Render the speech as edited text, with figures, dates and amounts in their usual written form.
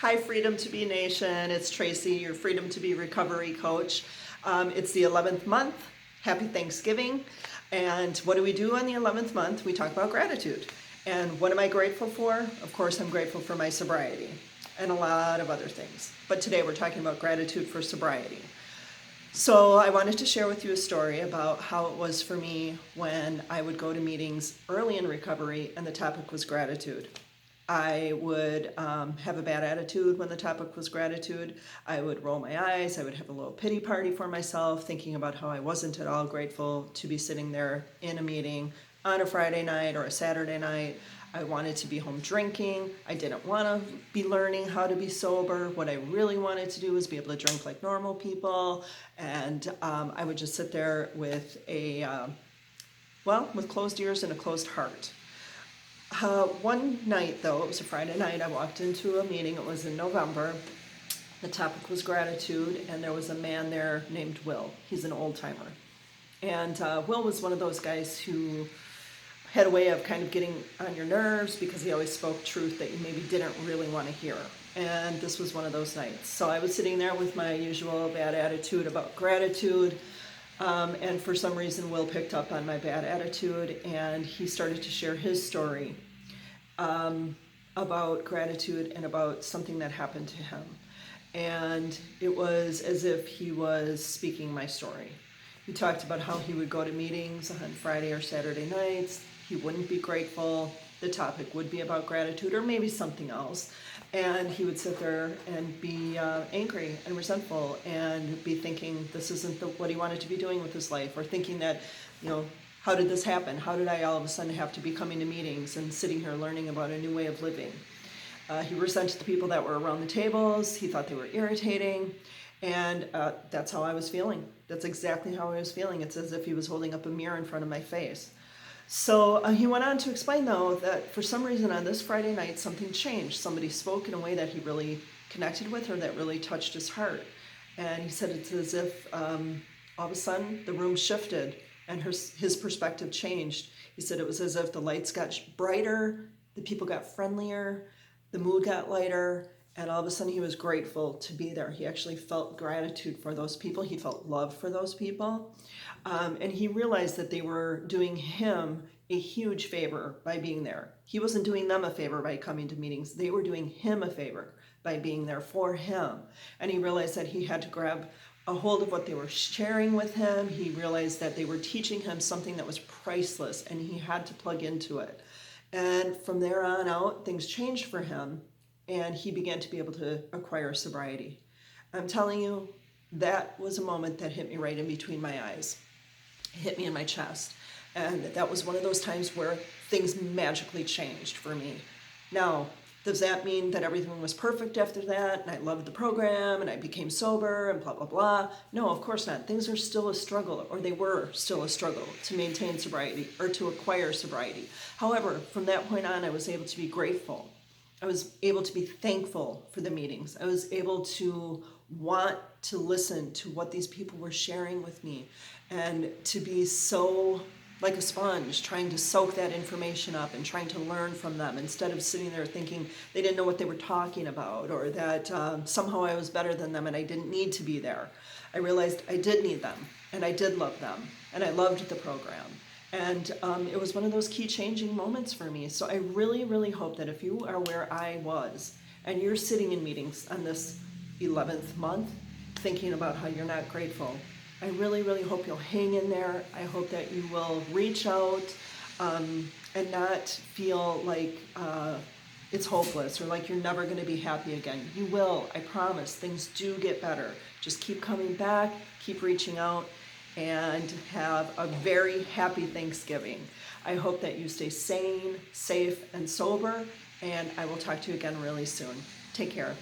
Hi, Freedom to Be Nation. It's Tracy, your Freedom to Be recovery coach. It's the 11th month. Happy Thanksgiving. And what do we do on the 11th month? We talk about gratitude. And what am I grateful for? Of course, I'm grateful for my sobriety and a lot of other things. But today we're talking about gratitude for sobriety. So I wanted to share with you a story about how it was for me when I would go to meetings early in recovery and the topic was gratitude. I would have a bad attitude when the topic was gratitude. I would roll my eyes. I would have a little pity party for myself, thinking about how I wasn't at all grateful to be sitting there in a meeting on a Friday night or a Saturday night. I wanted to be home drinking. I didn't want to be learning how to be sober. What I really wanted to do was be able to drink like normal people. And I would just sit there with with closed ears and a closed heart. One night, though, it was a Friday night, I walked into a meeting. It was in November. The topic was gratitude, and there was a man there named Will. He's an old-timer. And Will was one of those guys who had a way of kind of getting on your nerves because he always spoke truth that you maybe didn't really want to hear. And this was one of those nights. So I was sitting there with my usual bad attitude about gratitude. And for some reason, Will picked up on my bad attitude, and he started to share his story about gratitude and about something that happened to him. And it was as if he was speaking my story. He talked about how he would go to meetings on Friday or Saturday nights. He wouldn't be grateful. The topic would be about gratitude or maybe something else. And he would sit there and be angry and resentful and be thinking this isn't what he wanted to be doing with his life, or thinking that, how did this happen? How did I all of a sudden have to be coming to meetings and sitting here learning about a new way of living? He resented the people that were around the tables. He thought they were irritating. And that's how I was feeling. That's exactly how I was feeling. It's as if he was holding up a mirror in front of my face. So he went on to explain, though, that for some reason on this Friday night, something changed. Somebody spoke in a way that he really connected with, or that really touched his heart. And he said it's as if all of a sudden the room shifted and his perspective changed. He said it was as if the lights got brighter, the people got friendlier, the mood got lighter, and all of a sudden he was grateful to be there. He actually felt gratitude for those people. He felt love for those people. And he realized that they were doing him a huge favor by being there. He wasn't doing them a favor by coming to meetings. They were doing him a favor by being there for him. And he realized that he had to grab a hold of what they were sharing with him. He realized that they were teaching him something that was priceless, and he had to plug into it. And from there on out, things changed for him, and he began to be able to acquire sobriety. I'm telling you, that was a moment that hit me right in between my eyes. It hit me in my chest. And that was one of those times where things magically changed for me. Now, does that mean that everything was perfect after that, and I loved the program, and I became sober, and blah, blah, blah? No, of course not. Things are still a struggle, or they were still a struggle to maintain sobriety or to acquire sobriety. However, from that point on, I was able to be grateful. I was able to be thankful for the meetings. I was able to want to listen to what these people were sharing with me, and to be so like a sponge, trying to soak that information up and trying to learn from them, instead of sitting there thinking they didn't know what they were talking about, or that somehow I was better than them and I didn't need to be there. I realized I did need them, and I did love them, and I loved the program. And it was one of those key changing moments for me. So I really, really hope that if you are where I was, and you're sitting in meetings on this 11th month thinking about how you're not grateful, I really, really hope you'll hang in there. I hope that you will reach out and not feel like it's hopeless or like you're never going to be happy again. You will, I promise. Things do get better. Just keep coming back, keep reaching out, and have a very happy Thanksgiving. I hope that you stay sane, safe, and sober, and I will talk to you again really soon. Take care.